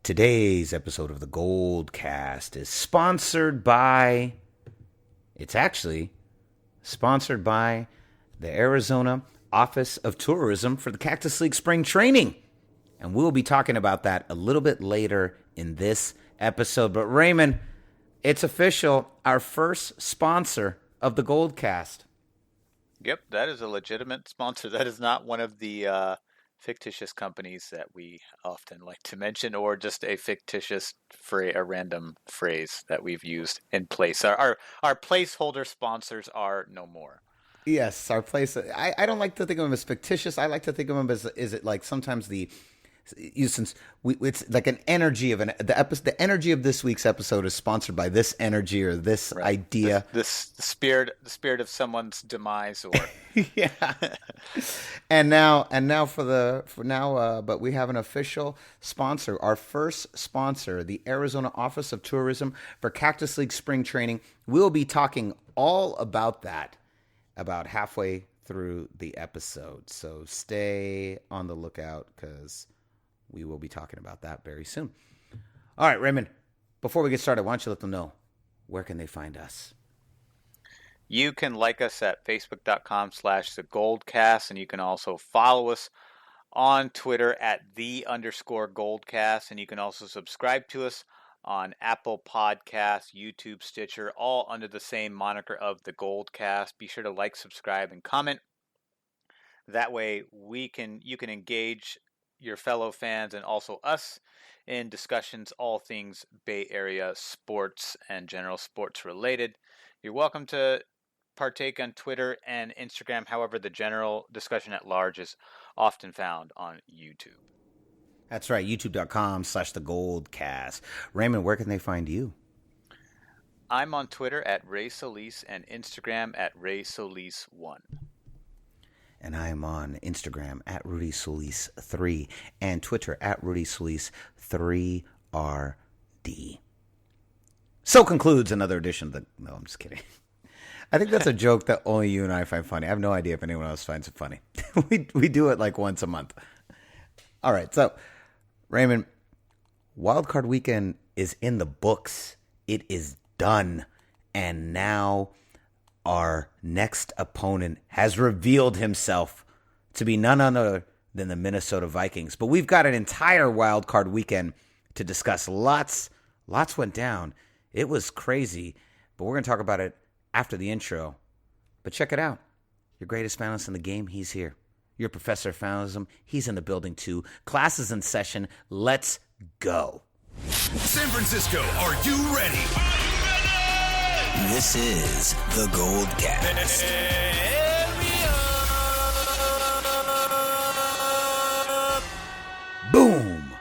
Today's episode of the Gold Cast is sponsored by, it's actually sponsored by the Arizona Office of Tourism for the Cactus League Spring Training. And we'll be talking about that a little bit later in this episode. But Raymond, it's official, our first sponsor of the Gold Cast. Yep, that is a legitimate sponsor. That is not one of the fictitious companies that we often like to mention, or just a fictitious a random phrase that we've used in place. Our placeholder sponsors are no more. Yes, our place. I don't like to think of them as fictitious. I like to think of them as, is it like sometimes it's like an energy of the energy of this week's episode is sponsored by this energy or this idea. This the spirit of someone's demise, or yeah. And now but we have an official sponsor, our first sponsor, the Arizona Office of Tourism for Cactus League Spring Training. We'll be talking all about that about halfway through the episode. So stay on the lookout because we will be talking about that very soon. All right, Raymond, before we get started, why don't you let them know where can they find us? You can like us at facebook.com/thegoldcast, and you can also follow us on Twitter at _Goldcast, and you can also subscribe to us on Apple Podcasts, YouTube, Stitcher, all under the same moniker of the Goldcast. Be sure to like, subscribe, and comment. That way you can engage your fellow fans and also us in discussions, all things Bay Area sports and general sports related. You're welcome to partake on Twitter and Instagram. However, the general discussion at large is often found on YouTube. That's right, youtube.com/thegoldcast. Raymond, where can they find you? I'm on Twitter at Ray Solis and Instagram at Ray Solis1. And I am on Instagram at Rudy Solis 3 and Twitter at Rudy Solis 3RD. So concludes another edition of the... No, I'm just kidding. I think that's a joke that only you and I find funny. I have no idea if anyone else finds it funny. we do it like once a month. All right, so Raymond, Wildcard Weekend is in the books. It is done. And now our next opponent has revealed himself to be none other than the Minnesota Vikings. But we've got an entire Wild Card Weekend to discuss. Lots went down. It was crazy, but we're going to talk about it after the intro. But check it out. Your greatest analyst in the game, he's here. Your professor of fanalism, he's in the building too. Class is in session. Let's go. San Francisco, are you ready? This is the Gold Cast. Boom!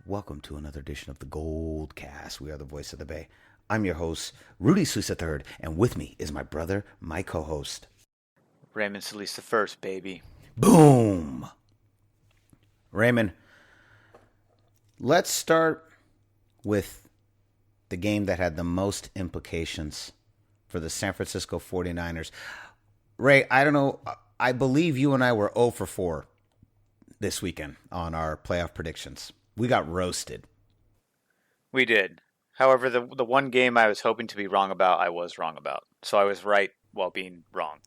Welcome to another edition of the Gold Cast. We are the voice of the Bay. I'm your host, Rudy Solis III, and with me is my brother, my co-host, Raymond Solis the First, baby. Boom! Raymond, let's start with the game that had the most implications for the San Francisco 49ers. Ray, I don't know. I believe you and I were 0 for 4 this weekend on our playoff predictions. We got roasted. We did. However, the one game I was hoping to be wrong about, I was wrong about. So I was right while being wrong.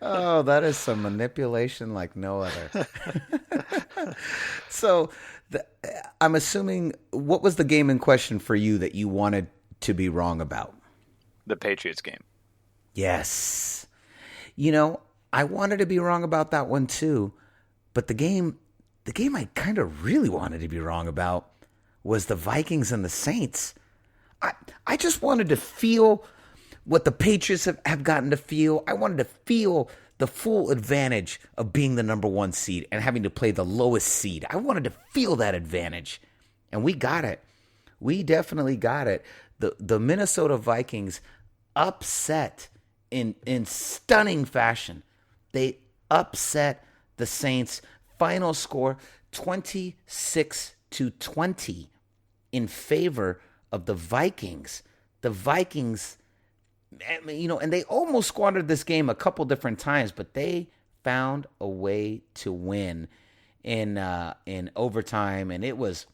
Oh, that is some manipulation like no other. So, I'm assuming, what was the game in question for you that you wanted to be wrong about? The Patriots game. Yes. You know, I wanted to be wrong about that one too, but the game I kind of really wanted to be wrong about was the Vikings and the Saints. I just wanted to feel what the Patriots have gotten to feel. I wanted to feel the full advantage of being the number one seed and having to play the lowest seed. I wanted to feel that advantage, and we got it. We definitely got it. The Minnesota Vikings upset in stunning fashion. They upset the Saints. Final score 26-20 in favor of the Vikings. The Vikings, you know, and they almost squandered this game a couple different times, but they found a way to win in overtime, and it was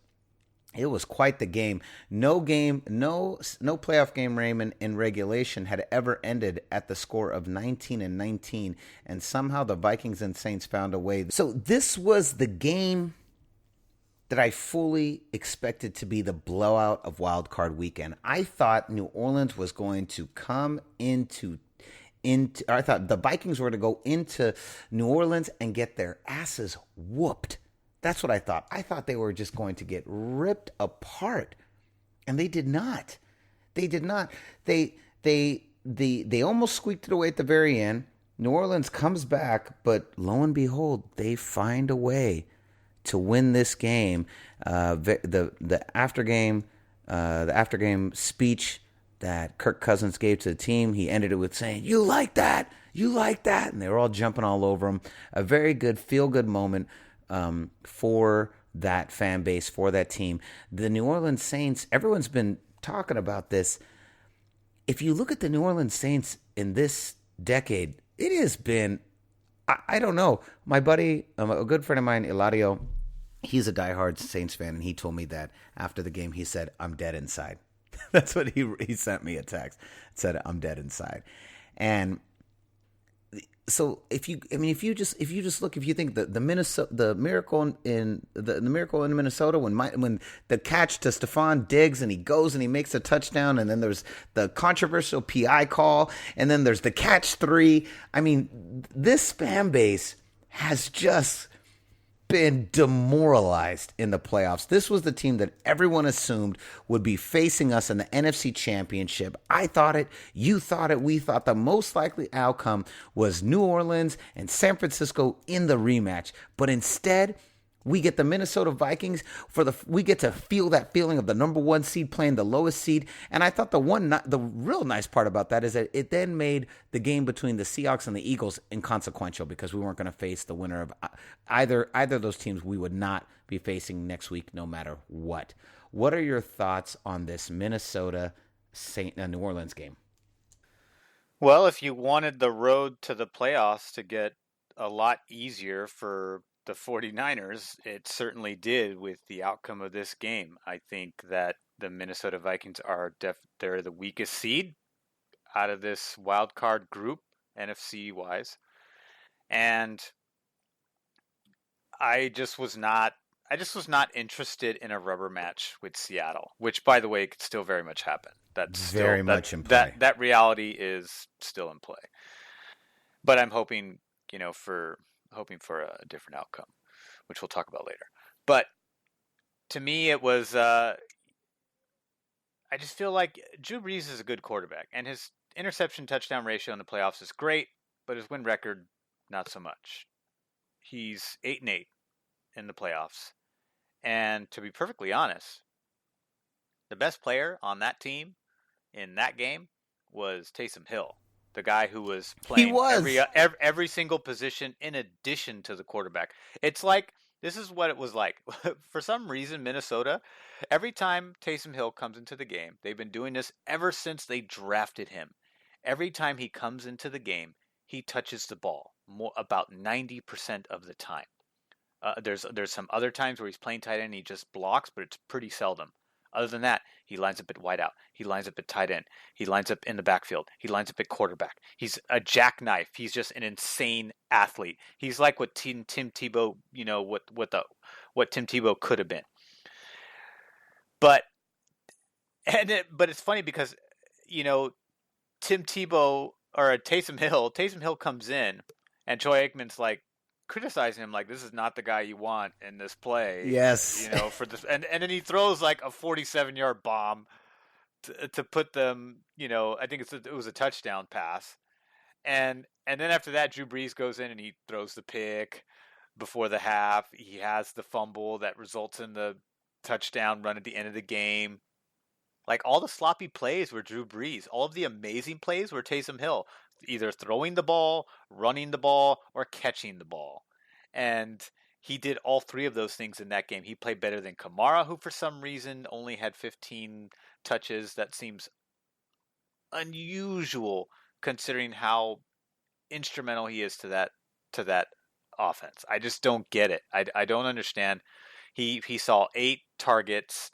quite the game. No playoff game, Raymond, in regulation had ever ended at the score of 19-19, and somehow the Vikings and Saints found a way. So this was the game that I fully expected to be the blowout of Wild Card Weekend. I thought New Orleans was going to come I thought the Vikings were going to go into New Orleans and get their asses whooped. That's what I thought. I thought they were just going to get ripped apart, and they did not. They did not. They almost squeaked it away at the very end. New Orleans comes back, but lo and behold, they find a way to win this game. The after game speech that Kirk Cousins gave to the team, he ended it with saying, "You like that? You like that?" And they were all jumping all over him. A very good feel-good moment for that fan base, for that team. The New Orleans Saints, everyone's been talking about this. If you look at the New Orleans Saints in this decade, it has been, I don't know. My buddy, a good friend of mine, Eladio, he's a diehard Saints fan, and he told me that after the game, he said, "I'm dead inside." That's what he sent me a text. It said, "I'm dead inside." And so if you just look, if you think the miracle in Minnesota when the catch to Stephon Diggs and he goes and he makes a touchdown, and then there's the controversial PI call, and then there's the catch 3. I mean, this fan base has just been demoralized in the playoffs. This was the team that everyone assumed would be facing us in the NFC Championship. I thought it, you thought it, we thought the most likely outcome was New Orleans and San Francisco in the rematch. But instead, we get the Minnesota Vikings we get to feel that feeling of the number 1 seed playing the lowest seed. And I thought the real nice part about that is that it then made the game between the Seahawks and the Eagles inconsequential, because we weren't going to face the winner of either of those teams. We would not be facing next week, no matter what. What are your thoughts on this Minnesota New Orleans game? Well, if you wanted the road to the playoffs to get a lot easier for the 49ers, it certainly did with the outcome of this game. I think that the Minnesota Vikings are they're the weakest seed out of this wild card group, NFC wise. And I just was not interested in a rubber match with Seattle, which, by the way, could still very much happen. That's very much in play. That reality is still in play. But I'm hoping for a different outcome, which we'll talk about later. But to me, it was, I just feel like Drew Brees is a good quarterback, and his interception touchdown ratio in the playoffs is great, but his win record, not so much. He's 8-8 in the playoffs. And to be perfectly honest, the best player on that team in that game was Taysom Hill, the guy who was playing every single position in addition to the quarterback. It's like, this is what it was like. For some reason, Minnesota, every time Taysom Hill comes into the game, they've been doing this ever since they drafted him. Every time he comes into the game, he touches the ball about 90% of the time. There's some other times where he's playing tight end and he just blocks, but it's pretty seldom. Other than that, he lines up at wide out. He lines up at tight end. He lines up in the backfield. He lines up at quarterback. He's a jackknife. He's just an insane athlete. He's like what Tim Tebow, what Tim Tebow could have been. But it's funny because, Tim Tebow or Taysom Hill comes in, and Troy Aikman's like criticizing him like, this is not the guy you want in this play. Yes. For this, and then he throws like a 47-yard bomb to put them, I think it was a touchdown pass. And then after that, Drew Brees goes in and he throws the pick before the half. He has the fumble that results in the touchdown run at the end of the game. Like, all the sloppy plays were Drew Brees. All of the amazing plays were Taysom Hill, either throwing the ball, running the ball, or catching the ball. And he did all three of those things in that game. He played better than Kamara, who for some reason only had 15 touches. That seems unusual considering how instrumental he is to that offense. I just don't get it. I don't understand. He saw 9 targets.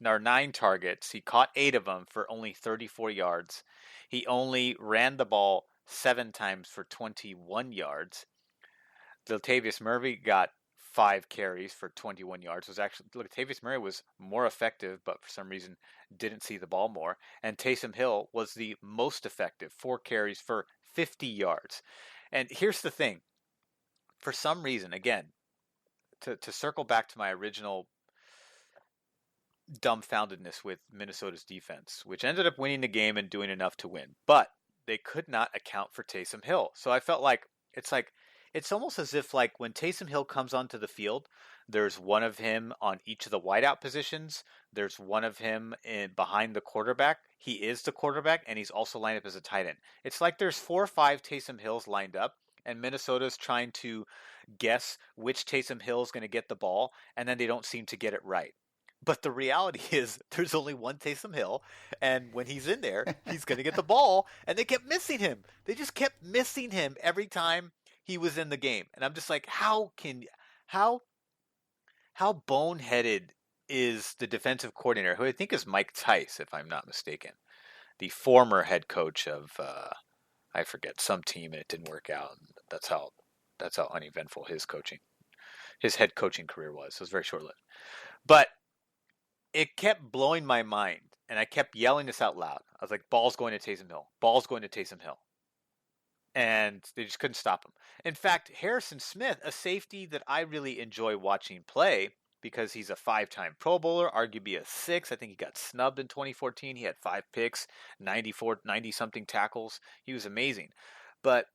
He caught 8 of them for only 34 yards. He only ran the ball 7 times for 21 yards. Latavius Murray got 5 carries for 21 yards. Latavius Murray was more effective, but for some reason didn't see the ball more. And Taysom Hill was the most effective, 4 carries for 50 yards. And here's the thing. For some reason, again, to circle back to my original dumbfoundedness with Minnesota's defense, which ended up winning the game and doing enough to win, but they could not account for Taysom Hill. So I felt like it's almost as if like when Taysom Hill comes onto the field, there's one of him on each of the wideout positions. There's one of him behind the quarterback. He is the quarterback, and he's also lined up as a tight end. It's like there's 4 or 5 Taysom Hills lined up, and Minnesota's trying to guess which Taysom Hill is going to get the ball, and then they don't seem to get it right. But the reality is there's only one Taysom Hill, and when he's in there, he's going to get the ball, and they kept missing him. They just kept missing him every time he was in the game. And I'm just like, how boneheaded is the defensive coordinator, who I think is Mike Tice, if I'm not mistaken, the former head coach of, I forget, some team, and it didn't work out. That's how uneventful his head coaching career was. So it was very short-lived. But it kept blowing my mind, and I kept yelling this out loud. I was like, ball's going to Taysom Hill. Ball's going to Taysom Hill. And they just couldn't stop him. In fact, Harrison Smith, a safety that I really enjoy watching play because he's a 5-time Pro Bowler, arguably a 6. I think he got snubbed in 2014. He had 5 picks, 90-something tackles. He was amazing. But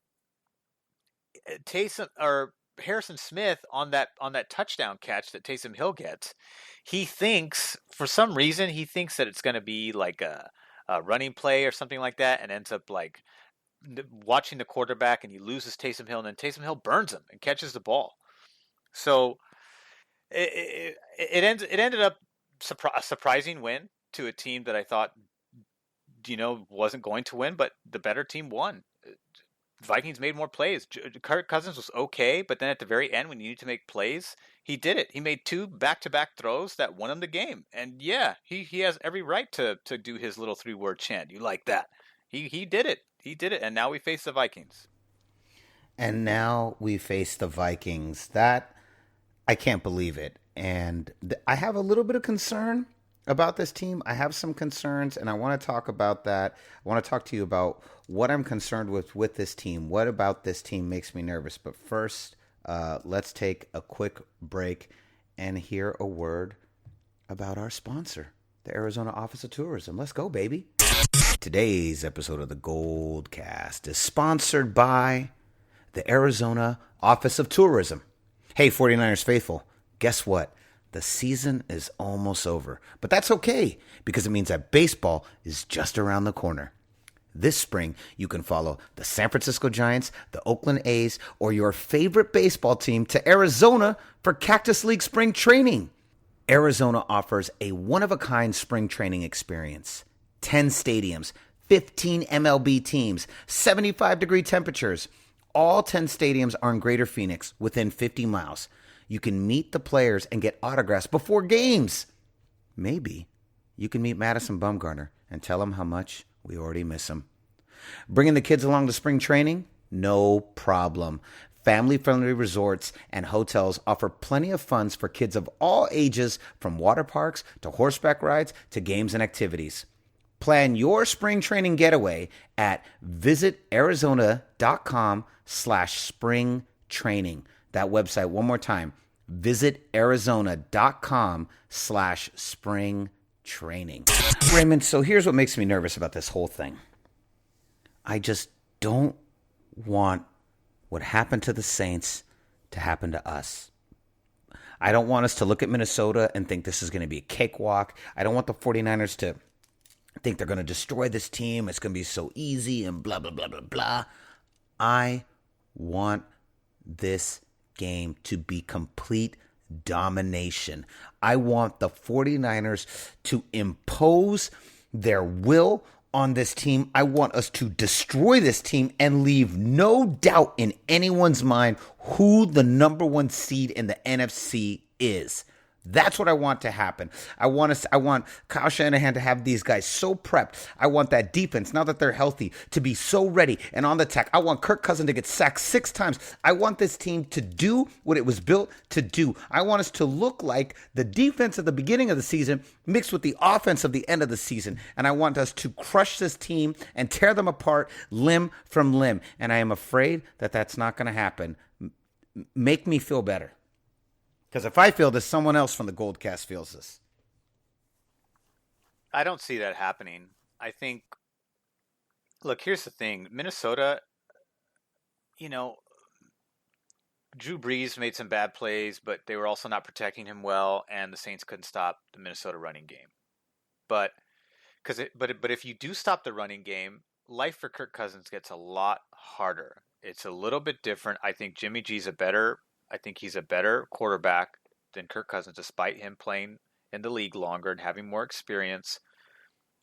Harrison Smith on that touchdown catch that Taysom Hill gets, for some reason he thinks that it's going to be like a running play or something like that, and ends up like watching the quarterback, and he loses Taysom Hill, and then Taysom Hill burns him and catches the ball. So it ended up a surprising win to a team that I thought wasn't going to win, but the better team won. Vikings made more plays. Kirk Cousins was okay, but then at the very end, when you need to make plays, he did it. He made 2 back-to-back throws that won him the game. And yeah, he has every right to do his little 3-word chant. You like that? He did it. He did it. And now we face the Vikings. That, I can't believe it. And I have a little bit of concern about this team. I have some concerns, and I want to talk about that. I want to talk to you about what I'm concerned with this team. What about this team makes me nervous? But first, let's take a quick break and hear a word about our sponsor, the Arizona Office of Tourism. Let's go, baby. Today's episode of the Goldcast is sponsored by the Arizona Office of Tourism. Hey, 49ers faithful, guess what? The season is almost over, but that's okay because it means that baseball is just around the corner. This spring, you can follow the San Francisco Giants, the Oakland A's, or your favorite baseball team to Arizona for Cactus League spring training. Arizona offers a one-of-a-kind spring training experience. 10 stadiums, 15 MLB teams, 75-degree temperatures. All 10 stadiums are in Greater Phoenix, within 50 miles. You can meet the players and get autographs before games. Maybe you can meet Madison Bumgarner and tell him how much we already miss him. Bringing the kids along to spring training? No problem. Family-friendly resorts and hotels offer plenty of funds for kids of all ages, from water parks to horseback rides to games and activities. Plan your spring training getaway at visitarizona.com/spring training. That website one more time, visitarizona.com/spring training. Raymond, so here's what makes me nervous about this whole thing. I just don't want what happened to the Saints to happen to us. I don't want us to look at Minnesota and think this is going to be a cakewalk. I don't want the 49ers to think they're going to destroy this team. It's going to be so easy and blah, blah, blah, blah, blah. I want this game to be complete domination. I want the 49ers to impose their will on this team. I want us to destroy this team and leave no doubt in anyone's mind who the number one seed in the NFC is. That's what I want to happen. I want Kyle Shanahan to have these guys so prepped. I want that defense, now that they're healthy, to be so ready and on the attack. I want Kirk Cousins to get sacked 6 times. I want this team to do what it was built to do. I want us to look like the defense at the beginning of the season mixed with the offense of the end of the season. And I want us to crush this team and tear them apart limb from limb. And I am afraid that that's not going to happen. Make me feel better. Because if I feel this, someone else from the Goldcast feels this. I don't see that happening. I think, look, here's the thing. Minnesota, Drew Brees made some bad plays, but they were also not protecting him well, and the Saints couldn't stop the Minnesota running game. But if you do stop the running game, life for Kirk Cousins gets a lot harder. It's a little bit different. I think Jimmy G's I think he's a better quarterback than Kirk Cousins, despite him playing in the league longer and having more experience.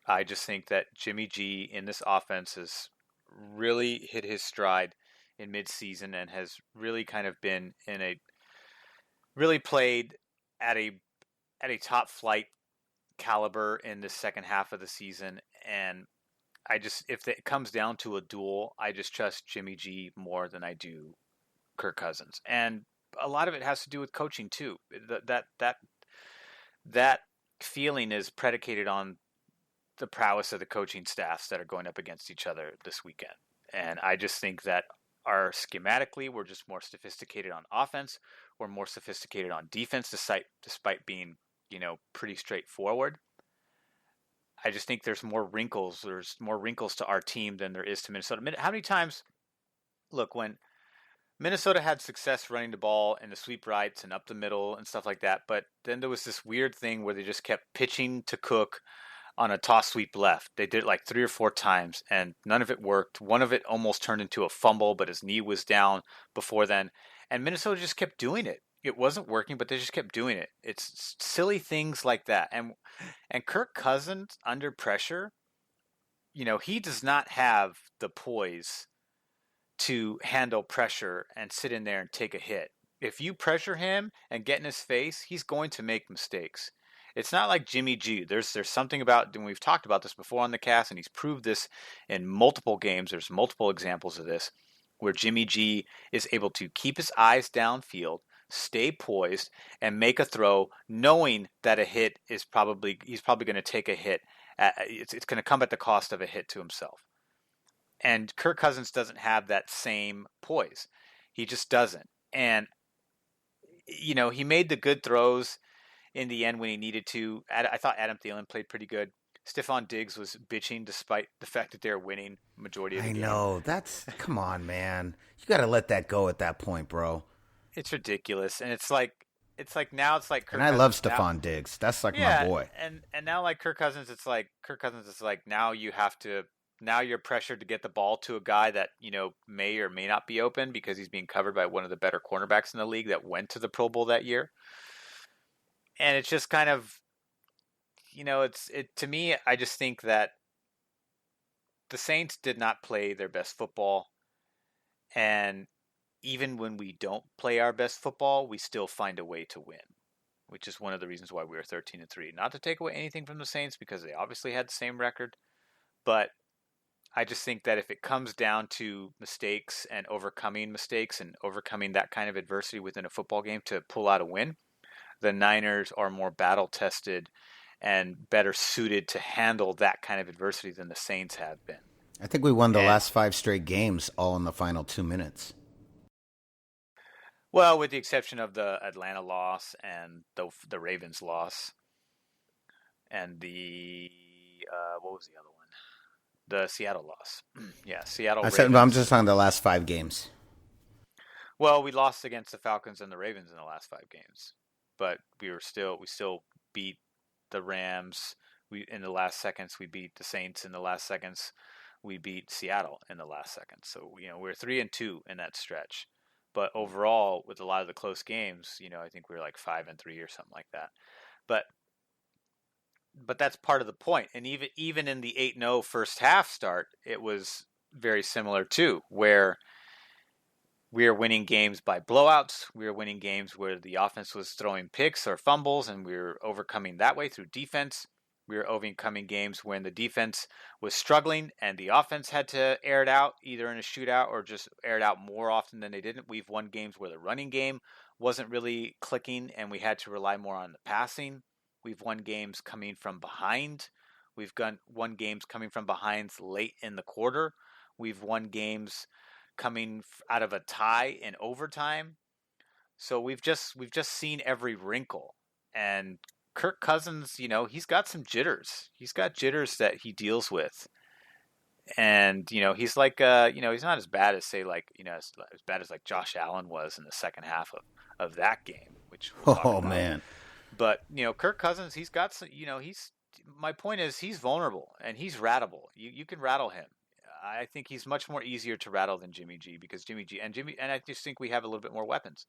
I just think that Jimmy G in this offense has really hit his stride in midseason and has really kind of been really played at a top flight caliber in the second half of the season. And if it comes down to a duel, I just trust Jimmy G more than I do Kirk Cousins. And a lot of it has to do with coaching too. That feeling is predicated on the prowess of the coaching staffs that are going up against each other this weekend. And I just think that schematically, we're just more sophisticated on offense. We're more sophisticated on defense, despite being, pretty straightforward. I just think there's more wrinkles. There's more wrinkles to our team than there is to Minnesota. How many times, look, when Minnesota had success running the ball in the sweep rights and up the middle and stuff like that, but then there was this weird thing where they just kept pitching to Cook on a toss sweep left. They did it like 3 or 4 times, and none of it worked. One of it almost turned into a fumble, but his knee was down before then. And Minnesota just kept doing it. It wasn't working, but they just kept doing it. It's silly things like that. And Kirk Cousins under pressure, he does not have the poise to handle pressure and sit in there and take a hit. If you pressure him and get in his face, he's going to make mistakes. It's not like Jimmy G. There's something about, and we've talked about this before on the cast, and he's proved this in multiple games. There's multiple examples of this where Jimmy G is able to keep his eyes downfield, stay poised, and make a throw, knowing that he's probably going to take a hit. It's going to come at the cost of a hit to himself. And Kirk Cousins doesn't have that same poise. He just doesn't. And, he made the good throws in the end when he needed to. I thought Adam Thielen played pretty good. Stephon Diggs was bitching despite the fact that they're winning majority of the game. I know. Come on, man. You got to let that go at that point, bro. It's ridiculous. And it's like now it's like Kirk And I love Stephon Diggs. That's like my boy. And now like Kirk Cousins, it's like now you're pressured to get the ball to a guy that, may or may not be open because he's being covered by one of the better cornerbacks in the league that went to the Pro Bowl that year. And it's just kind of, to me, I just think that the Saints did not play their best football. And even when we don't play our best football, we still find a way to win, which is one of the reasons why we were 13-3. Not to take away anything from the Saints because they obviously had the same record, but I just think that if it comes down to mistakes and overcoming that kind of adversity within a football game to pull out a win, the Niners are more battle-tested and better suited to handle that kind of adversity than the Saints have been. I think we won the last 5 straight games all in the final 2 minutes. Well, with the exception of the Atlanta loss and the Ravens loss and the what was the other one? The Seattle loss. Yeah, Seattle. I'm just talking the last 5 games. Well, we lost against the Falcons and the Ravens in the last 5 games, but we still beat the Rams. In the last seconds, we beat the Saints. In the last seconds, we beat Seattle in the last seconds. So we're 3-2 in that stretch. But overall, with a lot of the close games, I think we were like 5-3 or something like that. But that's part of the point. And even in the 8-0 first half start, it was very similar too, where we are winning games by blowouts. We are winning games where the offense was throwing picks or fumbles, and we were overcoming that way through defense. We were overcoming games when the defense was struggling and the offense had to air it out, either in a shootout or just air it out more often than they didn't. We've won games where the running game wasn't really clicking and we had to rely more on the passing. We've won games coming from behind. We've won games coming from behind late in the quarter. We've won games coming out of a tie in overtime. So we've just seen every wrinkle. And Kirk Cousins, he's got some jitters. He's got jitters that he deals with. And, he's like, he's not as bad as, say, like, as bad as like Josh Allen was in the second half of that game, which we'll talk about. Man. But, Kirk Cousins, he's got some, my point is he's vulnerable and he's ratable. You can rattle him. I think he's much more easier to rattle than Jimmy G because Jimmy and I just think we have a little bit more weapons.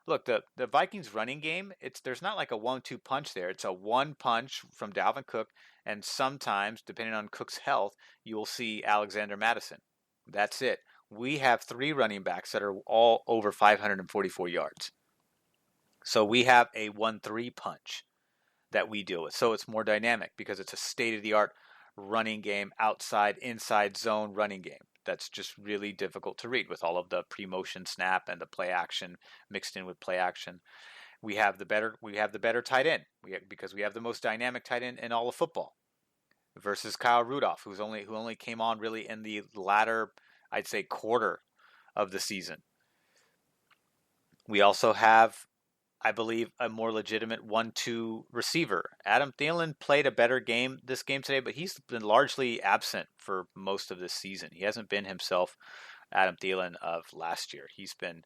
Look, the Vikings running game, there's not like a 1-2 punch there. It's a one punch from Dalvin Cook, and sometimes, depending on Cook's health, you will see Alexander Mattison. That's it. We have 3 running backs that are all over 544 yards. So we have a 1-3 punch that we deal with. So it's more dynamic because it's a state-of-the-art running game, outside, inside zone running game. That's just really difficult to read with all of the pre-motion snap and the play action mixed in with play action. We have the better tight end because we have the most dynamic tight end in all of football versus Kyle Rudolph, who only came on really in the latter, I'd say, quarter of the season. We also have, I believe, a more legitimate 1-2 receiver. Adam Thielen played a better game this game today, but he's been largely absent for most of this season. He hasn't been himself, Adam Thielen, of last year. He's been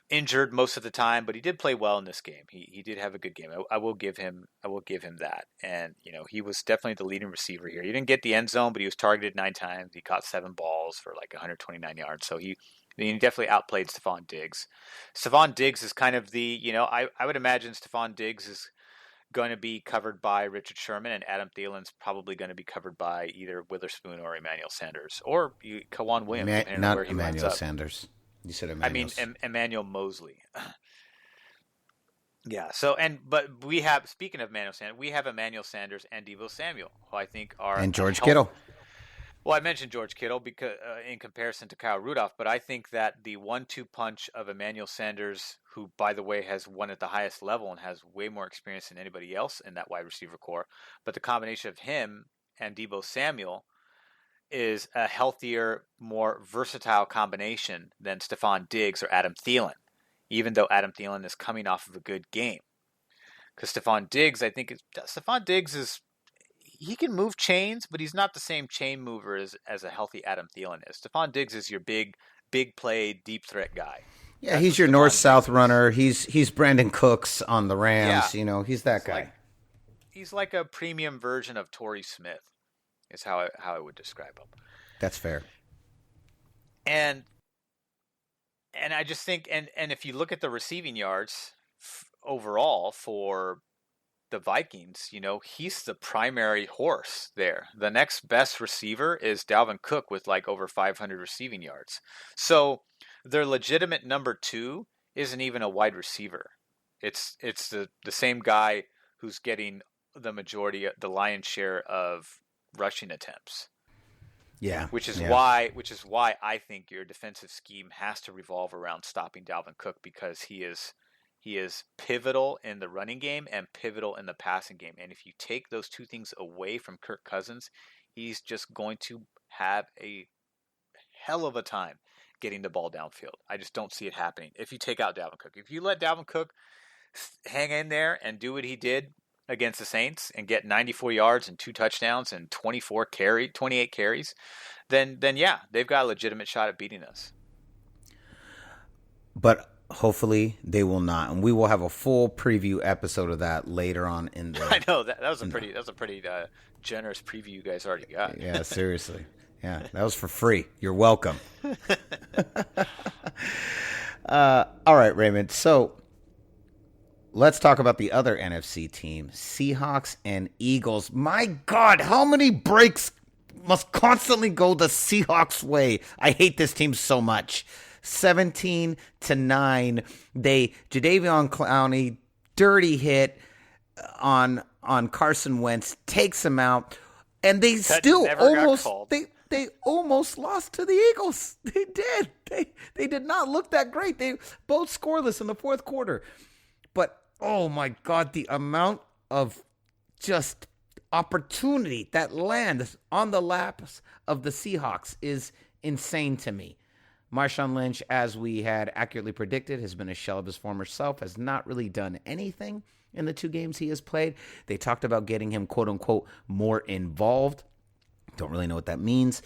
injured most of the time, but he did play well in this game. He did have a good game. I will give him that. And, he was definitely the leading receiver here. He didn't get the end zone, but he was targeted 9 times. He caught 7 balls for like 129 yards. So he definitely outplayed Stephon Diggs. Stephon Diggs is kind of the, I would imagine Stephon Diggs is going to be covered by Richard Sherman, and Adam Thielen's probably going to be covered by either Witherspoon or Emmanuel Sanders, or Kawan Williams. Not Emmanuel Sanders. You said Emmanuel. Emmanuel Mosley. Yeah. So, but we have, speaking of Emmanuel Sanders, we have Emmanuel Sanders and Deebo Samuel, who I think are, and George Kittle. Well, I mentioned George Kittle because in comparison to Kyle Rudolph, but I think that the 1-2 punch of Emmanuel Sanders, who, by the way, has won at the highest level and has way more experience than anybody else in that wide receiver core, but the combination of him and Deebo Samuel is a healthier, more versatile combination than Stephon Diggs or Adam Thielen, even though Adam Thielen is coming off of a good game. Because Stephon Diggs, he can move chains, but he's not the same chain mover as a healthy Adam Thielen is. Stephon Diggs is your big play, deep threat guy. Yeah, he's your north-south runner. He's Brandon Cooks on the Rams. Yeah. He's that guy. He's like a premium version of Torrey Smith, is how I would describe him. That's fair. And I just think, and if you look at the receiving yards overall for the Vikings, he's the primary horse there. The next best receiver is Dalvin Cook with like over 500 receiving yards. So their legitimate number 2 isn't even a wide receiver. It's the same guy who's getting the lion's share of rushing attempts. Yeah. Which is why I think your defensive scheme has to revolve around stopping Dalvin Cook, because he is pivotal in the running game and pivotal in the passing game. And if you take those two things away from Kirk Cousins, he's just going to have a hell of a time getting the ball downfield. I just don't see it happening if you take out Dalvin Cook. If you let Dalvin Cook hang in there and do what he did against the Saints and get 94 yards and 2 touchdowns and 28 carries, then yeah, they've got a legitimate shot at beating us. But hopefully they will not, and we will have a full preview episode of that later on in the. I know that was a pretty generous preview you guys already got. Yeah, seriously. Yeah, that was for free. You're welcome. All right, Raymond. So Let's talk about the other NFC team, Seahawks and Eagles. My God, how many breaks must constantly go the Seahawks way? I hate this team so much. 17-9. Jadeveon Clowney, dirty hit on Carson Wentz, takes him out, and they That still never got almost called. they almost lost to the Eagles. They did. They did not look that great. They both scoreless in the fourth quarter. But oh my God, the amount of just opportunity that lands on the laps of the Seahawks is insane to me. Marshawn Lynch, as we had accurately predicted, has been a shell of his former self, has not really done anything in the 2 games he has played. They talked about getting him, quote-unquote, more involved. Don't really know what that means.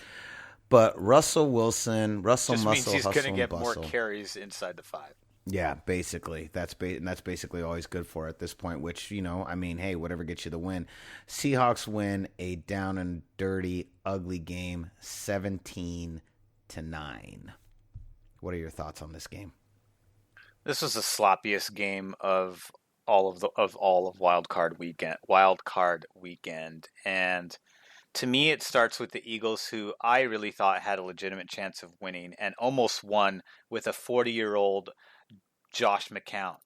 But Russell Wilson, Russell Just Muscle, means he's Hustle, going to get and more Bustle. carries inside the 5. Yeah, basically. That's basically all he's good for at this point, which, I mean, hey, whatever gets you the win. Seahawks win a down and dirty, ugly game, 17-9. What are your thoughts on this game? This was the sloppiest game of all of Wild Card Weekend, and to me, it starts with the Eagles, who I really thought had a legitimate chance of winning and almost won with a 40-year-old Josh McCown,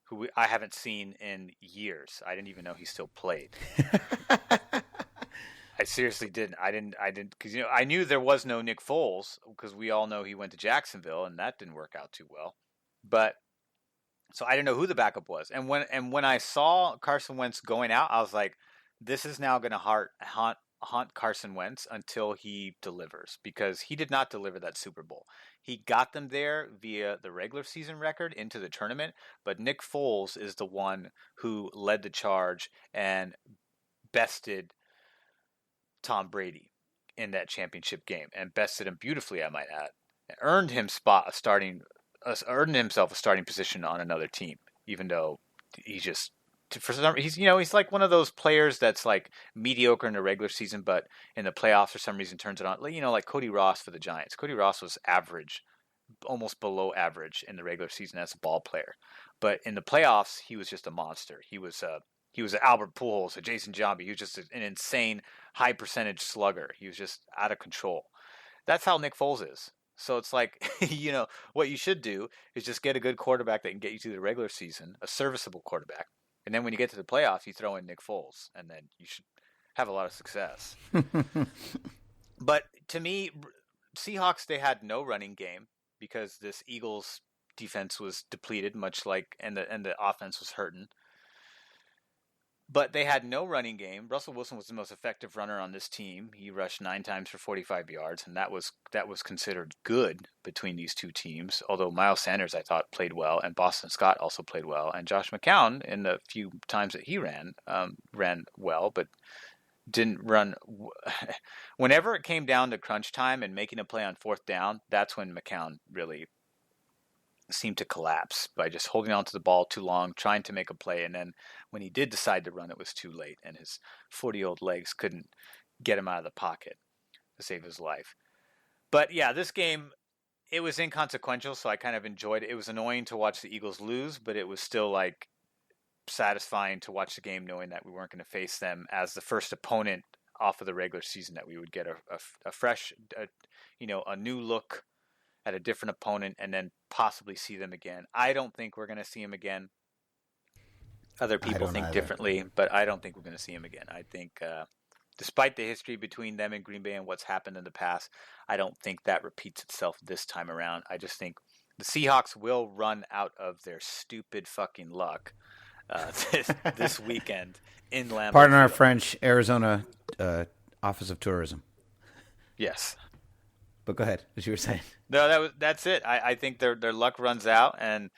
who I haven't seen in years. I didn't even know he still played. I seriously didn't. I didn't because I knew there was no Nick Foles because we all know he went to Jacksonville and that didn't work out too well. But so I didn't know who the backup was. And when I saw Carson Wentz going out, I was like, this is now going to haunt Carson Wentz until he delivers, because he did not deliver that Super Bowl. He got them there via the regular season record into the tournament, but Nick Foles is the one who led the charge and bested Tom Brady in that championship game, and bested him beautifully, I might add, and earned himself a starting position on another team, even though he's like one of those players that's like mediocre in the regular season, but in the playoffs for some reason turns it on. Like Cody Ross for the Giants. Cody Ross was average, almost below average in the regular season as a ball player, but in the playoffs he was just a monster. He was an Albert Pujols, a Jason Giambi. He was just an insane high percentage slugger. He was just out of control. That's how Nick Foles is. So it's like, what you should do is just get a good quarterback that can get you through the regular season, a serviceable quarterback. And then when you get to the playoffs, you throw in Nick Foles, and then you should have a lot of success. But to me, Seahawks, they had no running game because this Eagles defense was depleted, and the offense was hurting. But they had no running game. Russell Wilson was the most effective runner on this team. He rushed 9 times for 45 yards, and that was considered good between these two teams. Although Miles Sanders, I thought, played well, and Boston Scott also played well, and Josh McCown, in the few times that he ran well, but didn't run. Whenever it came down to crunch time and making a play on 4th down, that's when McCown really seemed to collapse by just holding on to the ball too long, trying to make a play, and then when he did decide to run, it was too late, and his 40-year-old legs couldn't get him out of the pocket to save his life. But yeah, this game, it was inconsequential, so I kind of enjoyed it. It was annoying to watch the Eagles lose, but it was still like satisfying to watch the game knowing that we weren't going to face them as the first opponent off of the regular season, that we would get a fresh, a new look at a different opponent and then possibly see them again. I don't think we're going to see them again. Other people think differently, but I don't think we're going to see them again. I think despite the history between them and Green Bay and what's happened in the past, I don't think that repeats itself this time around. I just think the Seahawks will run out of their stupid fucking luck this weekend in Lambeau Pardon our Field. French, Arizona Office of Tourism. Yes. But go ahead, as you were saying. No, that's it. I think their luck runs out, and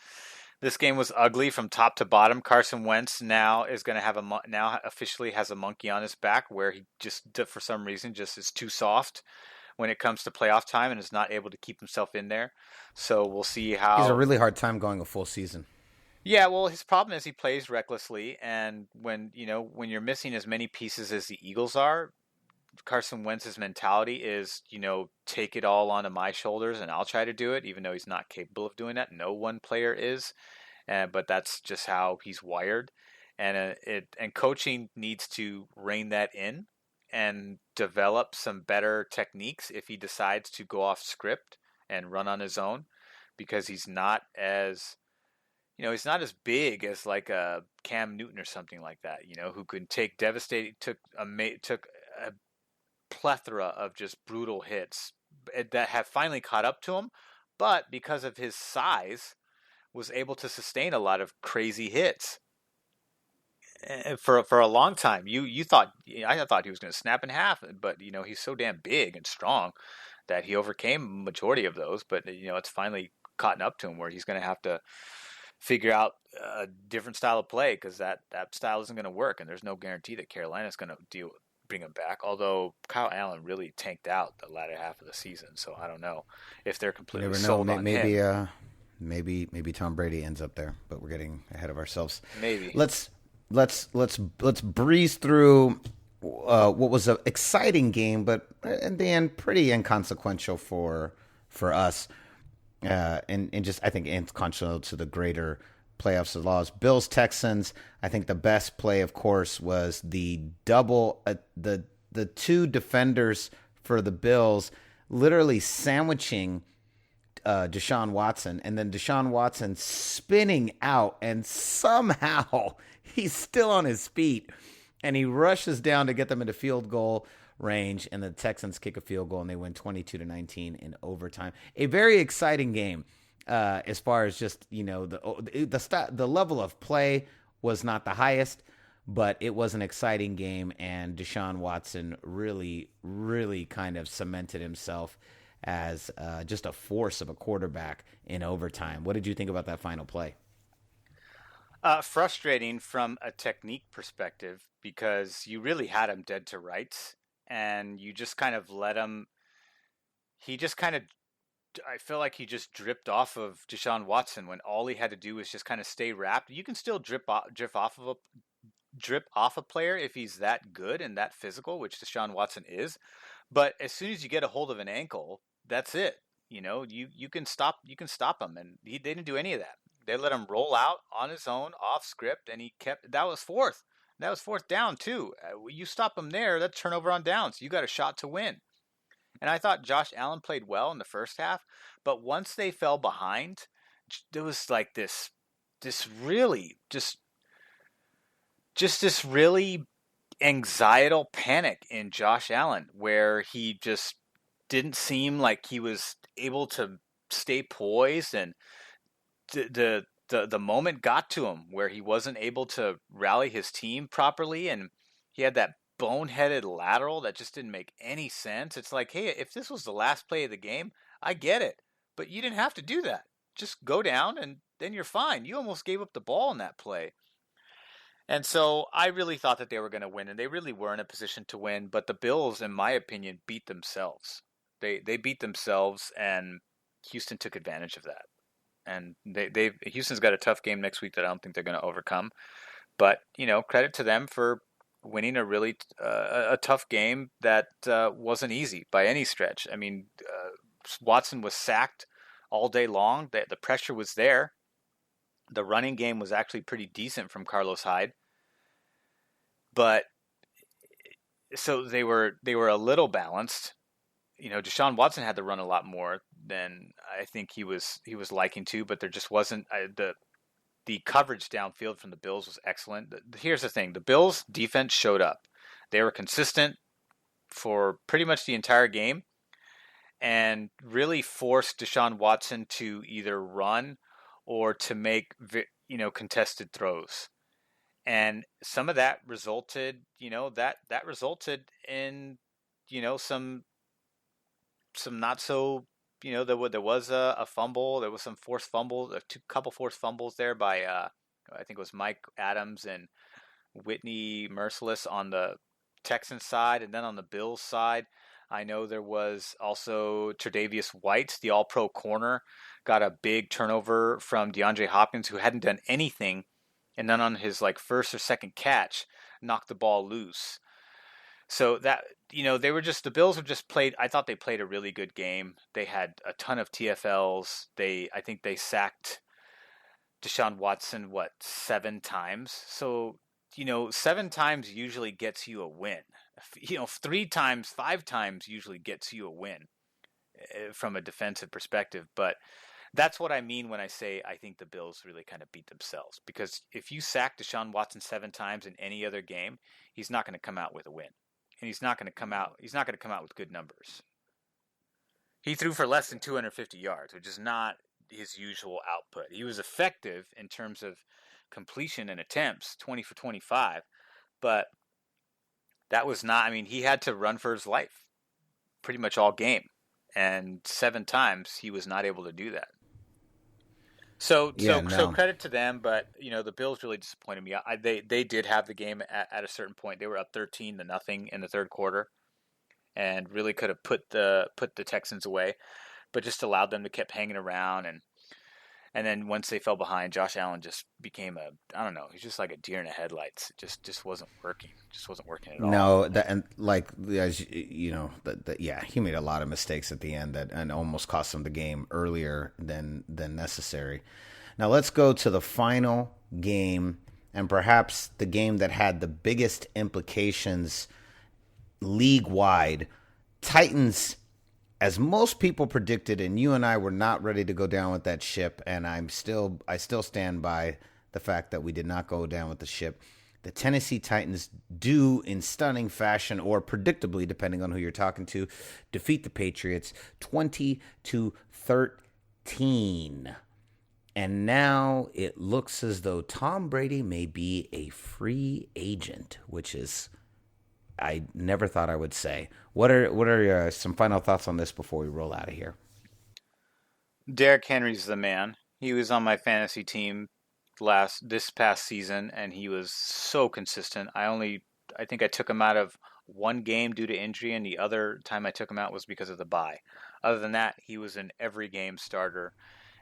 this game was ugly from top to bottom. Carson Wentz now is going to have now officially has a monkey on his back, where he just, for some reason, just is too soft when it comes to playoff time and is not able to keep himself in there. So we'll see how. He's a really hard time going a full season. Yeah, well, his problem is he plays recklessly, and when you're missing as many pieces as the Eagles are, Carson Wentz's mentality is, take it all onto my shoulders and I'll try to do it, even though he's not capable of doing that. No one player is. but that's just how he's wired. And coaching needs to rein that in and develop some better techniques if he decides to go off script and run on his own, because he's not as he's not as big as like a Cam Newton or something like that, who can take took a plethora of just brutal hits that have finally caught up to him, but because of his size, was able to sustain a lot of crazy hits for a long time. I thought he was going to snap in half, but he's so damn big and strong that he overcame majority of those. But it's finally caught up to him where he's going to have to figure out a different style of play, because that style isn't going to work, and there's no guarantee that Carolina's going to bring him back. Although Kyle Allen really tanked out the latter half of the season, so I don't know if they're completely sold on him. Maybe Tom Brady ends up there, but we're getting ahead of ourselves. Maybe let's breeze through what was an exciting game, but in the end pretty inconsequential for us, and just I think inconsequential to the greater playoffs of laws. Bills Texans. I think the best play, of course, was the double. The two defenders for the Bills literally sandwiching Deshaun Watson, and then Deshaun Watson spinning out, and somehow he's still on his feet, and he rushes down to get them into field goal range, and the Texans kick a field goal, and they win 22-19 in overtime. A very exciting game, as far as just the level of play was not the highest, but it was an exciting game, and Deshaun Watson really, really kind of cemented himself as just a force of a quarterback in overtime. What did you think about that final play? Frustrating from a technique perspective, because you really had him dead to rights, and you just kind of let him. I feel like he just dripped off of Deshaun Watson when all he had to do was just kind of stay wrapped. You can still drip off a player if he's that good and that physical, which Deshaun Watson is. But as soon as you get a hold of an ankle, that's it. You can stop him, and they didn't do any of that. They let him roll out on his own, off script, and that was fourth. That was fourth down too. You stop him there, that's turnover on downs. You got a shot to win. And I thought Josh Allen played well in the first half, but once they fell behind, there was like this really just this really anxietal panic in Josh Allen, where he just didn't seem like he was able to stay poised, and the moment got to him where he wasn't able to rally his team properly, and he had that boneheaded lateral that just didn't make any sense. It's like, hey, if this was the last play of the game, I get it, but you didn't have to do that. Just go down and then you're fine. You almost gave up the ball in that play. And so I really thought that they were going to win, and they really were in a position to win, but the Bills, in my opinion, beat themselves. They beat themselves, and Houston took advantage of that. And Houston's got a tough game next week that I don't think they're going to overcome. But, credit to them for winning a really a tough game that wasn't easy by any stretch. I mean, Watson was sacked all day long. The pressure was there. The running game was actually pretty decent from Carlos Hyde. But so they were a little balanced. Deshaun Watson had to run a lot more than I think he was liking to, but there just wasn't the coverage downfield from the Bills was excellent. Here's the thing. The Bills defense showed up. They were consistent for pretty much the entire game and really forced Deshaun Watson to either run or to make, contested throws. And some of that resulted, that resulted in, some not so, there was a fumble. There was some forced fumbles, couple forced fumbles there by, I think it was Mike Adams and Whitney Merciless on the Texans side. And then on the Bills side, I know there was also Tre'Davious White, the all-pro corner, got a big turnover from DeAndre Hopkins, who hadn't done anything. And then on his first or second catch, knocked the ball loose. So that, the Bills have just played, I thought they played a really good game. They had a ton of TFLs. I think they sacked Deshaun Watson, 7 times? So, 7 times usually gets you a win. 3 times, 5 times usually gets you a win from a defensive perspective. But that's what I mean when I say I think the Bills really kind of beat themselves. Because if you sack Deshaun Watson 7 times in any other game, he's not going to come out with a win. And he's not going to come out with good numbers. He threw for less than 250 yards, which is not his usual output. He was effective in terms of completion and attempts, 20 for 25, but that was not, he had to run for his life pretty much all game, and 7 times he was not able to do that. So credit to them, but the Bills really disappointed me. They did have the game at a certain point. They were up 13-0 in the third quarter, and really could have put the Texans away, but just allowed them to keep hanging around. And then once they fell behind, Josh Allen just became he's just like a deer in the headlights. It just wasn't working. Just wasn't working at all. No, he made a lot of mistakes at the end and almost cost him the game earlier than necessary. Now let's go to the final game, and perhaps the game that had the biggest implications league-wide. Titans, as most people predicted, and you and I were not ready to go down with that ship, and I still stand by the fact that we did not go down with the ship. The Tennessee Titans do, in stunning fashion, or predictably, depending on who you're talking to, defeat the Patriots 20-13. And now it looks as though Tom Brady may be a free agent, which is I never thought I would say. What are some final thoughts on this before we roll out of here? Derrick Henry's the man. He was on my fantasy team this past season, and he was so consistent. I think I took him out of one game due to injury, and the other time I took him out was because of the bye. Other than that, he was an every game starter.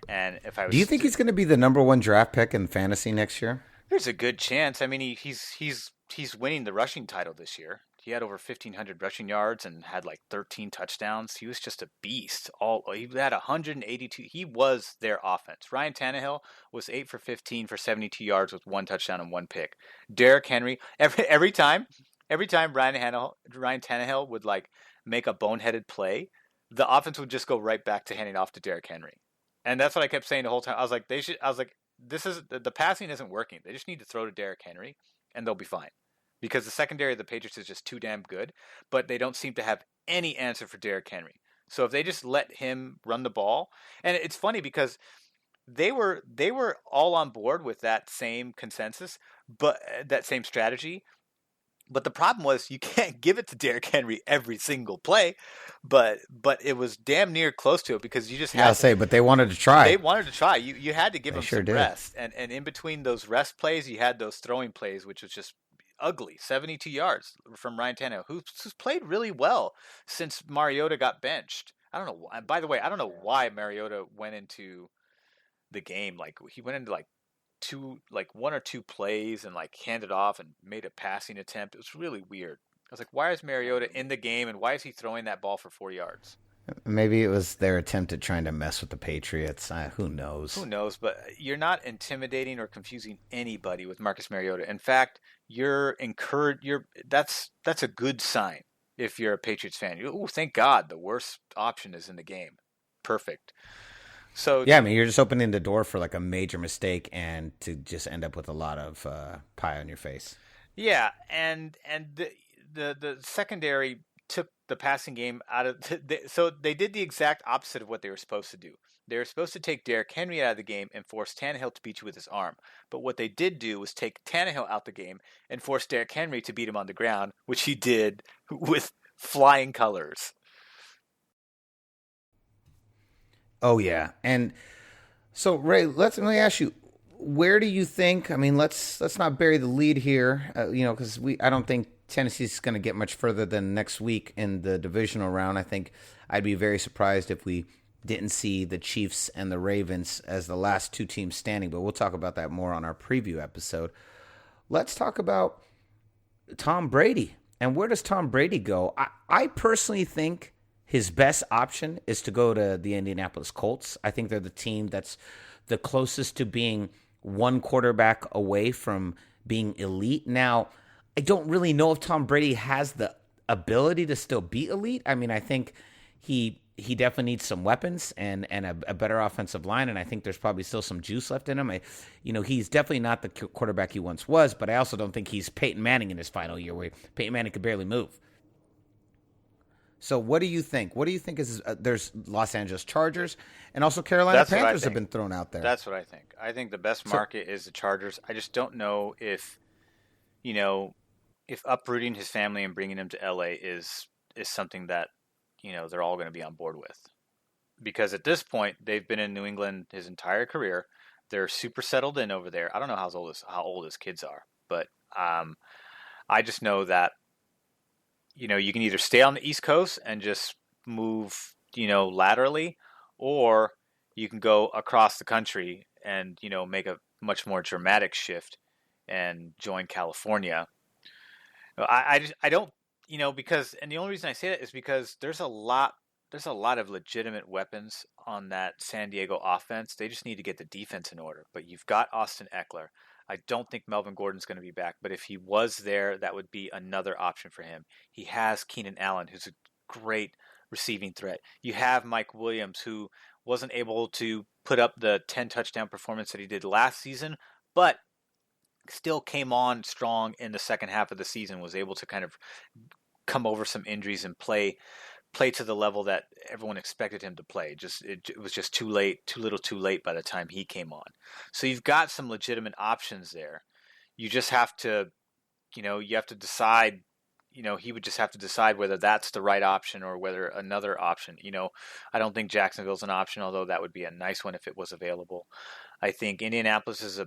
And do you think he's going to be the number 1 draft pick in fantasy next year? There's a good chance. He's winning the rushing title this year. He had over 1,500 rushing yards and had 13 touchdowns. He was just a beast. He had 182. He was their offense. Ryan Tannehill was 8 for 15 for 72 yards with 1 touchdown and 1 pick. Derrick Henry, every time Ryan Tannehill would make a boneheaded play, the offense would just go right back to handing off to Derrick Henry. And that's what I kept saying the whole time. I was like, the passing isn't working. They just need to throw to Derrick Henry and they'll be fine. Because the secondary of the Patriots is just too damn good, but they don't seem to have any answer for Derrick Henry. So if they just let him run the ball, and it's funny because they were all on board with that same consensus, but that same strategy. But the problem was you can't give it to Derrick Henry every single play, but it was damn near close to it because you just had but they wanted to try. They wanted to try. You had to give them some rest, and in between those rest plays, you had those throwing plays, which was just ugly. 72 yards from Ryan Tannehill, who's played really well since Mariota got benched. I don't know. By the way, I don't know why Mariota went into the game. He went into 1 or 2 plays and handed off and made a passing attempt. It was really weird. I was like, why is Mariota in the game and why is he throwing that ball for 4 yards? Maybe it was their attempt at trying to mess with the Patriots. Who knows? Who knows? But you're not intimidating or confusing anybody with Marcus Mariota. In fact, you're encouraged. That's a good sign if you're a Patriots fan. Thank God the worst option is in the game. Perfect. So yeah, you're just opening the door for a major mistake and to just end up with a lot of pie on your face. Yeah, and the secondary took the passing game out of so they did the exact opposite of what they were supposed to do. They were supposed to take Derrick Henry out of the game and force Tannehill to beat you with his arm. But what they did do was take Tannehill out the game and force Derrick Henry to beat him on the ground, which he did with flying colors. Oh yeah, and so Ray, let me ask you, where do you think? Let's not bury the lead here, because I don't think Tennessee's going to get much further than next week in the divisional round. I think I'd be very surprised if we didn't see the Chiefs and the Ravens as the last 2 teams standing, but we'll talk about that more on our preview episode. Let's talk about Tom Brady. And where does Tom Brady go? I personally think his best option is to go to the Indianapolis Colts. I think they're the team that's the closest to being one quarterback away from being elite. Now, I don't really know if Tom Brady has the ability to still be elite. I mean, I think he definitely needs some weapons and a better offensive line, and I think there's probably still some juice left in him. He's definitely not the quarterback he once was, but I also don't think he's Peyton Manning in his final year, where Peyton Manning could barely move. So what do you think? What do you think is there's Los Angeles Chargers and also Carolina Panthers have been thrown out there. That's what I think. I think the best market is the Chargers. I just don't know if uprooting his family and bringing him to LA is something that they're all going to be on board with. Because at this point, they've been in New England his entire career. They're super settled in over there. I don't know how old his kids are, but I just know that you can either stay on the East Coast and just move, laterally, or you can go across the country and, make a much more dramatic shift and join California. I don't, because, and the only reason I say that is because there's a lot of legitimate weapons on that San Diego offense. They just need to get the defense in order. But you've got Austin Eckler. I don't think Melvin Gordon's going to be back, but if he was there, that would be another option for him. He has Keenan Allen, who's a great receiving threat. You have Mike Williams, who wasn't able to put up the 10 touchdown performance that he did last season, but still came on strong in the second half of the season, was able to kind of come over some injuries and play to the level that everyone expected him to play. It was just too little too late by the time he came on. So you've got some legitimate options there. You just have to, you have to decide, he would just have to decide whether that's the right option or whether another option. I don't think Jacksonville's an option, although that would be a nice one if it was available. I think Indianapolis is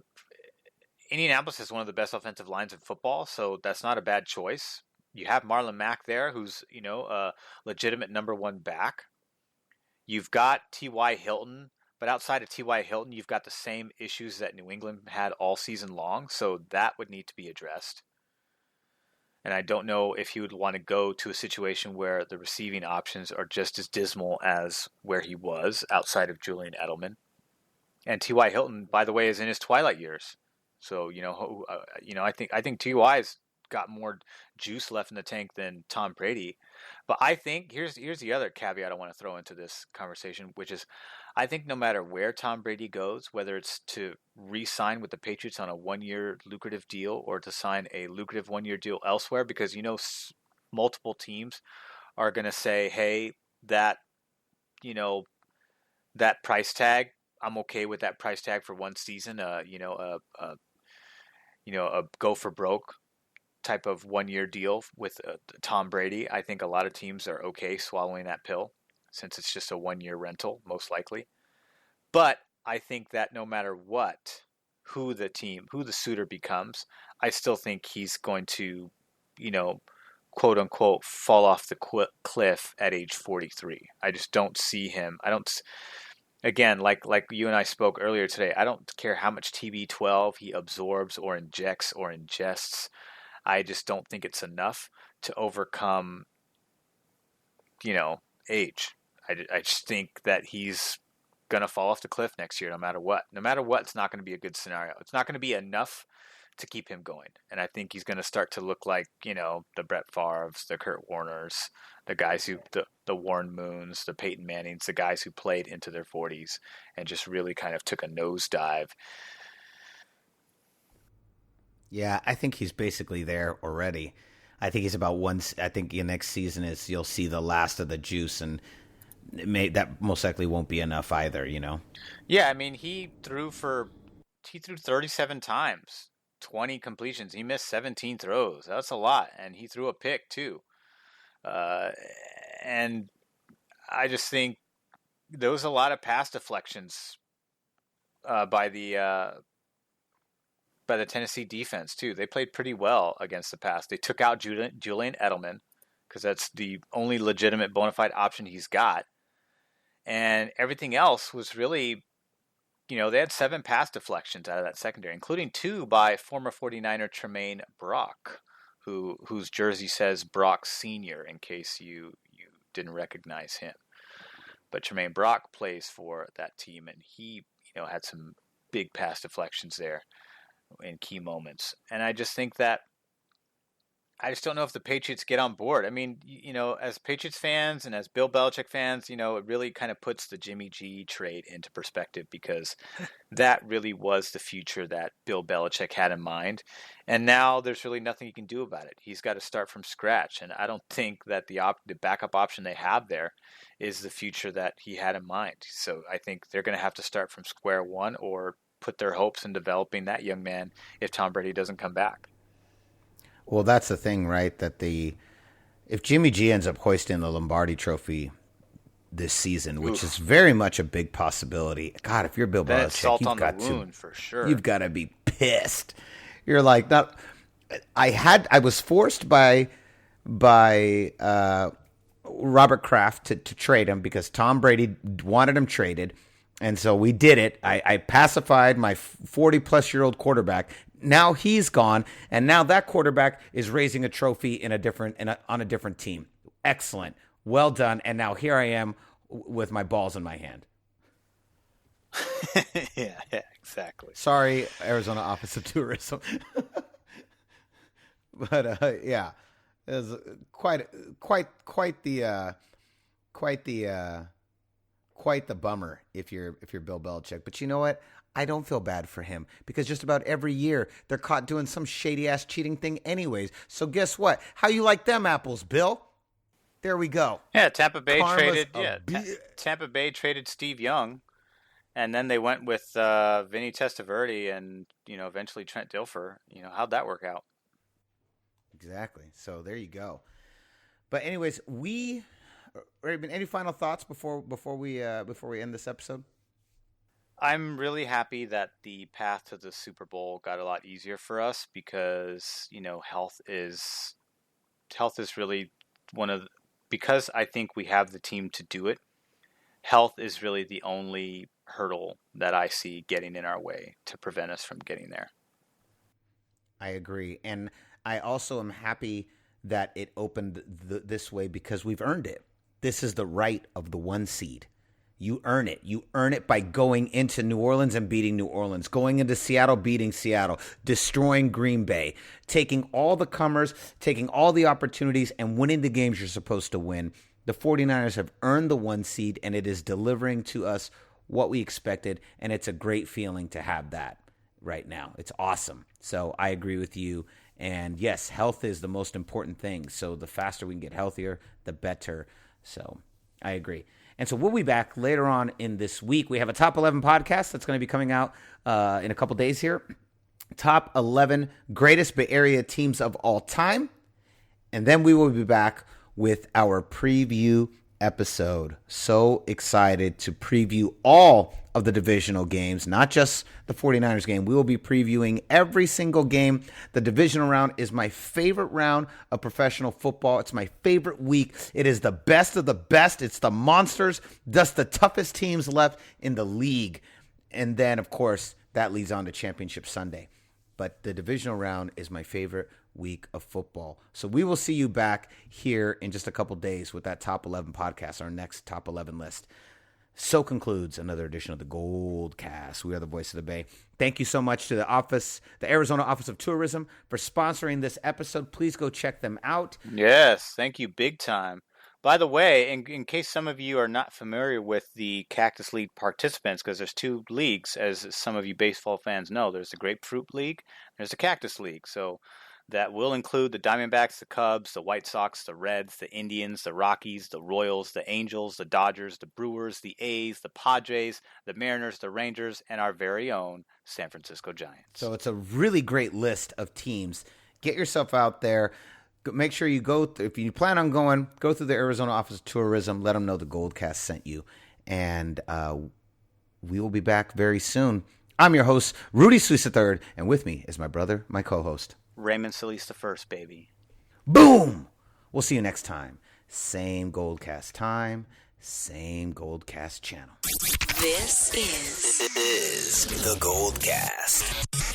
one of the best offensive lines in football, so that's not a bad choice. You have Marlon Mack there, who's, a legitimate number one back. You've got T.Y. Hilton, but outside of T.Y. Hilton, you've got the same issues that New England had all season long, so that would need to be addressed. And I don't know if he would want to go to a situation where the receiving options are just as dismal as where he was outside of Julian Edelman. And T.Y. Hilton, by the way, is in his twilight years. So, I think T.Y.'s got more juice left in the tank than Tom Brady. But I think here's the other caveat I want to throw into this conversation, which is I think no matter where Tom Brady goes, whether it's to re-sign with the Patriots on a 1-year lucrative deal or to sign a lucrative 1-year deal elsewhere, because multiple teams are going to say, hey, that price tag, I'm okay with that price tag for one season, a go for broke type of 1-year deal with Tom Brady. I think a lot of teams are okay swallowing that pill since it's just a 1-year rental, most likely. But I think that no matter what, who the suitor becomes, I still think he's going to, quote unquote, fall off the cliff at age 43. I just don't see him. Again, like you and I spoke earlier today, I don't care how much TB12 he absorbs or injects or ingests. I just don't think it's enough to overcome, age. I just think that he's going to fall off the cliff next year no matter what. No matter what, it's not going to be a good scenario. It's not going to be enough to keep him going. And I think he's going to start to look like, the Brett Favres, the Kurt Warners, the guys the Warren Moons, the Peyton Mannings, the guys who played into their 40s and just really kind of took a nosedive. Yeah, I think he's basically there already. I think he's about once. I think the next season you'll see the last of the juice, and that most likely won't be enough either. Yeah, I mean he threw 37 times, 20 completions. He missed 17 throws. That's a lot, and he threw a pick too. And I just think there was a lot of pass deflections by the Tennessee defense too. They played pretty well against the pass. They took out Julian Edelman because that's the only legitimate bona fide option he's got. And everything else was really, they had 7 pass deflections out of that secondary, including 2 by former 49er Tremaine Brock, whose jersey says Brock Sr. in case you didn't recognize him. But Tremaine Brock plays for that team, and he, had some big pass deflections there in key moments. And I just think that I just don't know if the Patriots get on board. I mean, as Patriots fans and as Bill Belichick fans, it really kind of puts the Jimmy G trade into perspective, because that really was the future that Bill Belichick had in mind. And now there's really nothing he can do about it. He's got to start from scratch. And I don't think that the backup option they have there is the future that he had in mind. So I think they're going to have to start from square one, or put their hopes in developing that young man if Tom Brady doesn't come back. Well, that's the thing, right? That if Jimmy G ends up hoisting the Lombardi Trophy this season, which is very much a big possibility. God, if you're Bill Belichick, salt on the wound for sure. You've got to be pissed. You're like, not. I was forced by Robert Kraft to trade him because Tom Brady wanted him traded, and so we did it. I pacified my 40-plus-year-old quarterback. Now he's gone, and now that quarterback is raising a trophy on a different team. Excellent. Well done. And now here I am with my balls in my hand. yeah, exactly. Sorry, Arizona Office of Tourism. But yeah, it was quite the bummer if you're Bill Belichick. But you know what? I don't feel bad for him, because just about every year they're caught doing some shady-ass cheating thing anyways. So guess what? How you like them apples, Bill? There we go. Yeah, Tampa Bay traded Steve Young, and then they went with Vinny Testaverde and, eventually Trent Dilfer. How'd that work out? Exactly. So there you go. But anyways, any final thoughts before we end this episode? I'm really happy that the path to the Super Bowl got a lot easier for us, because, health is really because I think we have the team to do it. Health is really the only hurdle that I see getting in our way to prevent us from getting there. I agree. And I also am happy that it opened this way, because we've earned it. This is the right of the 1 seed. You earn it. You earn it by going into New Orleans and beating New Orleans, going into Seattle, beating Seattle, destroying Green Bay, taking all the comers, taking all the opportunities, and winning the games you're supposed to win. The 49ers have earned the 1 seed, and it is delivering to us what we expected, and it's a great feeling to have that right now. It's awesome. So I agree with you. And yes, health is the most important thing. So the faster we can get healthier, the better. So I agree. And so we'll be back later on in this week. We have a Top 11 podcast that's going to be coming out in a couple days here. Top 11 greatest Bay Area teams of all time. And then we will be back with our preview episode. So excited to preview all of the divisional games, not just the 49ers game. We will be previewing every single game. The divisional round is my favorite round of professional football. It's my favorite week. It is the best of the best. It's the monsters, just the toughest teams left in the league. And then, of course, that leads on to Championship Sunday. But the divisional round is my favorite week of football. So we will see you back here in just a couple days with that Top 11 podcast, our next Top 11 list. So concludes another edition of the Gold Cast. We are the voice of the Bay. Thank you so much to the Arizona Office of Tourism, for sponsoring this episode. Please go check them out. Yes, thank you big time. By the way, in case some of you are not familiar with the Cactus League participants, because there's 2 leagues, as some of you baseball fans know. There's the Grapefruit League, there's the Cactus League. So that will include the Diamondbacks, the Cubs, the White Sox, the Reds, the Indians, the Rockies, the Royals, the Angels, the Dodgers, the Brewers, the A's, the Padres, the Mariners, the Rangers, and our very own San Francisco Giants. So it's a really great list of teams. Get yourself out there. Make sure you go, if you plan on going, go through the Arizona Office of Tourism. Let them know the Goldcast sent you. And we will be back very soon. I'm your host, Rudy Suisse III, and with me is my brother, my co-host, Raymond Solis the First, baby. Boom! We'll see you next time. Same Goldcast time, same Goldcast channel. This is the Goldcast.